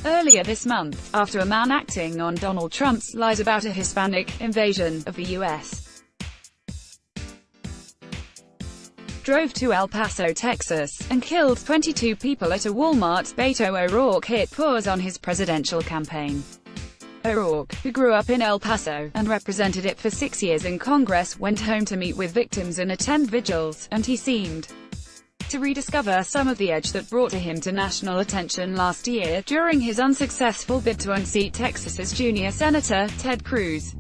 earlier this month, after a man acting on Donald Trump's lies about a Hispanic invasion of the U.S. drove to El Paso, Texas, and killed 22 people at a Walmart. Beto O'Rourke hit pause on his presidential campaign. O'Rourke, who grew up in El Paso, and represented it for 6 years in Congress, went home to meet with victims and attend vigils, and he seemed to rediscover some of the edge that brought him to national attention last year, during his unsuccessful bid to unseat Texas's junior Senator, Ted Cruz.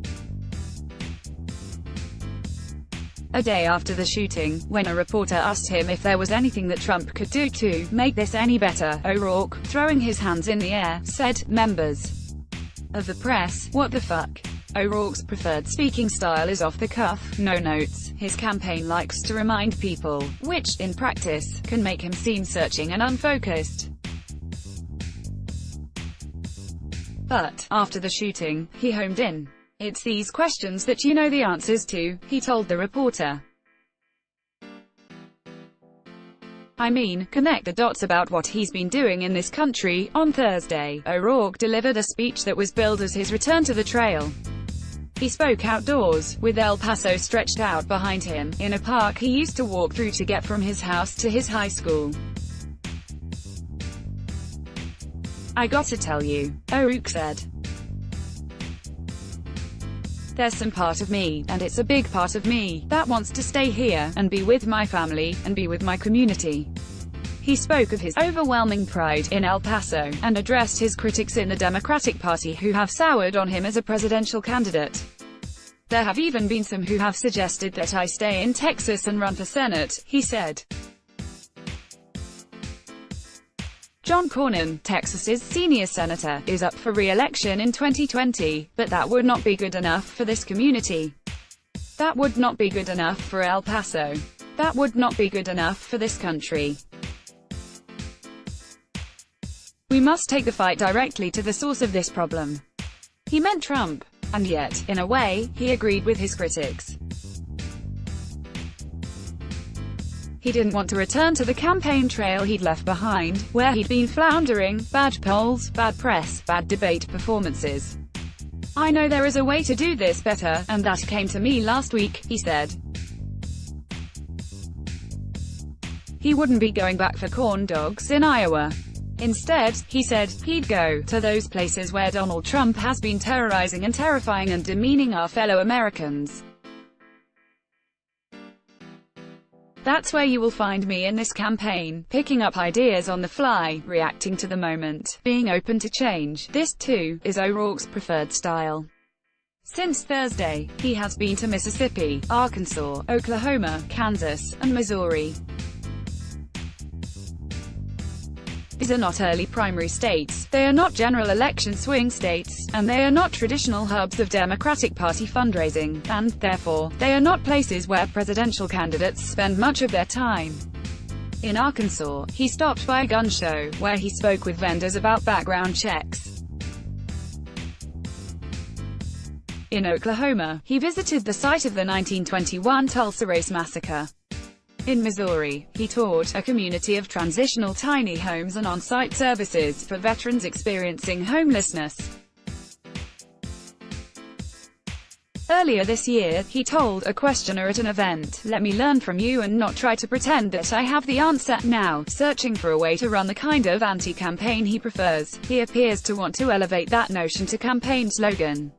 A day after the shooting, when a reporter asked him if there was anything that Trump could do to make this any better, O'Rourke, throwing his hands in the air, said, "Members of the press, what the fuck?" O'Rourke's preferred speaking style is off-the-cuff, no notes. His campaign likes to remind people, which, in practice, can make him seem searching and unfocused. But, after the shooting, he homed in. "It's these questions that you know the answers to," he told the reporter. "I mean, connect the dots about what he's been doing in this country." On Thursday, O'Rourke delivered a speech that was billed as his return to the trail. He spoke outdoors, with El Paso stretched out behind him, in a park he used to walk through to get from his house to his high school. "I gotta tell you," O'Rourke said, "there's some part of me, and it's a big part of me, that wants to stay here, and be with my family, and be with my community." He spoke of his overwhelming pride in El Paso, and addressed his critics in the Democratic Party who have soured on him as a presidential candidate. "There have even been some who have suggested that I stay in Texas and run for Senate," he said. John Cornyn, Texas's senior senator, is up for re-election in 2020, but that would not be good enough for this community. That would not be good enough for El Paso. That would not be good enough for this country. We must take the fight directly to the source of this problem. He meant Trump. And yet, in a way, he agreed with his critics. He didn't want to return to the campaign trail he'd left behind, where he'd been floundering, bad polls, bad press, bad debate performances. "I know there is a way to do this better, and that came to me last week," he said. He wouldn't be going back for corn dogs in Iowa. Instead, he said, he'd go to those places where Donald Trump has been terrorizing and terrifying and demeaning our fellow Americans. "That's where you will find me in this campaign, picking up ideas on the fly, reacting to the moment, being open to change." This, too, is O'Rourke's preferred style. Since Thursday, he has been to Mississippi, Arkansas, Oklahoma, Kansas, and Missouri. These are not early primary states, they are not general election swing states, and they are not traditional hubs of Democratic Party fundraising, and, therefore, they are not places where presidential candidates spend much of their time. In Arkansas, he stopped by a gun show, where he spoke with vendors about background checks. In Oklahoma, he visited the site of the 1921 Tulsa Race Massacre. In Missouri, he toured a community of transitional tiny homes and on-site services for veterans experiencing homelessness. Earlier this year, he told a questioner at an event, "Let me learn from you and not try to pretend that I have the answer." Now, searching for a way to run the kind of anti-campaign he prefers, he appears to want to elevate that notion to campaign slogan.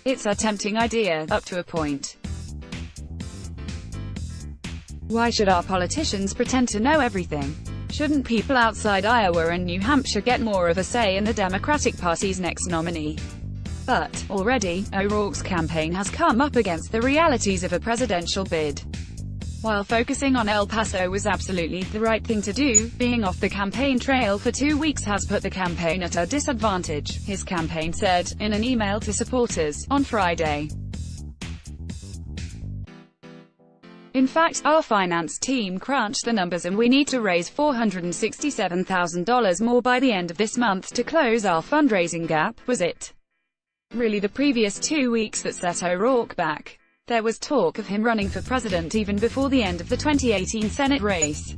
It's a tempting idea, up to a point. Why should our politicians pretend to know everything? Shouldn't people outside Iowa and New Hampshire get more of a say in the Democratic Party's next nominee? But, already, O'Rourke's campaign has come up against the realities of a presidential bid. While focusing on El Paso was absolutely the right thing to do, being off the campaign trail for 2 weeks has put the campaign at a disadvantage, his campaign said, in an email to supporters, on Friday. "In fact, our finance team crunched the numbers and we need to raise $467,000 more by the end of this month to close our fundraising gap." Was it really the previous 2 weeks that set O'Rourke back? There was talk of him running for president even before the end of the 2018 Senate race.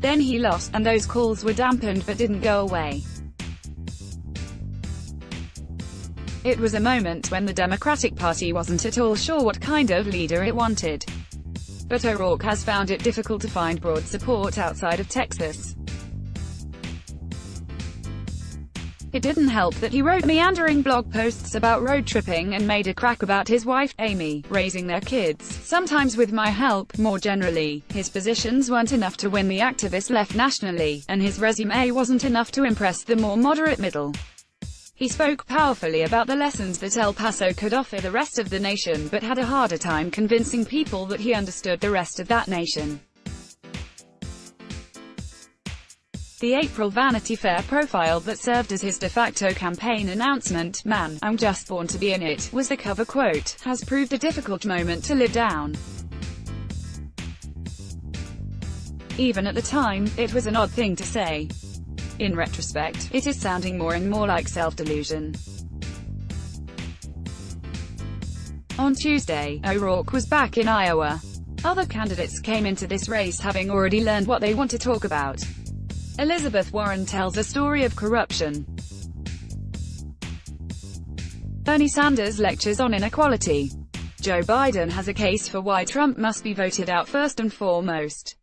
Then he lost, and those calls were dampened but didn't go away. It was a moment when the Democratic Party wasn't at all sure what kind of leader it wanted. But O'Rourke has found it difficult to find broad support outside of Texas. It didn't help that he wrote meandering blog posts about road tripping and made a crack about his wife, Amy, raising their kids, sometimes with my help. More generally, his positions weren't enough to win the activist left nationally, and his resume wasn't enough to impress the more moderate middle. He spoke powerfully about the lessons that El Paso could offer the rest of the nation, but had a harder time convincing people that he understood the rest of that nation. The April Vanity Fair profile that served as his de facto campaign announcement, "Man, I'm just born to be in it," was the cover quote, has proved a difficult moment to live down. Even at the time, it was an odd thing to say. In retrospect, it is sounding more and more like self-delusion. On Tuesday, O'Rourke was back in Iowa. Other candidates came into this race having already learned what they want to talk about. Elizabeth Warren tells a story of corruption. Bernie Sanders lectures on inequality. Joe Biden has a case for why Trump must be voted out first and foremost.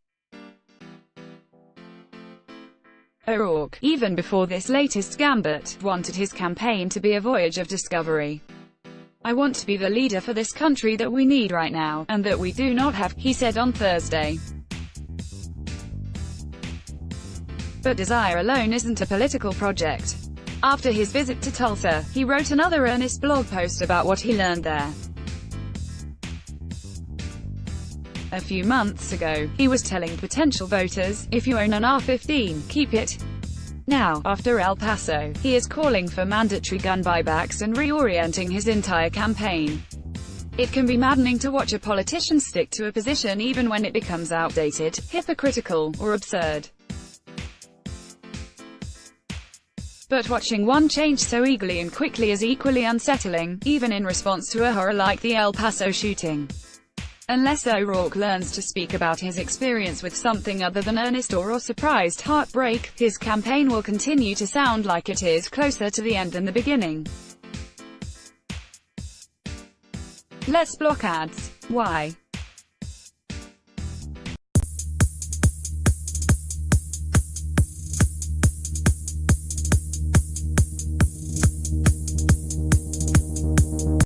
O'Rourke, even before this latest gambit, wanted his campaign to be a voyage of discovery. "I want to be the leader for this country that we need right now, and that we do not have," he said on Thursday. But desire alone isn't a political project. After his visit to Tulsa, he wrote another earnest blog post about what he learned there. A few months ago, he was telling potential voters, "If you own an AR-15, keep it." Now, after El Paso, he is calling for mandatory gun buybacks and reorienting his entire campaign. It can be maddening to watch a politician stick to a position even when it becomes outdated, hypocritical, or absurd. But watching one change so eagerly and quickly is equally unsettling, even in response to a horror like the El Paso shooting. Unless O'Rourke learns to speak about his experience with something other than earnest or surprised heartbreak, his campaign will continue to sound like it is closer to the end than the beginning. Let's block ads. Why?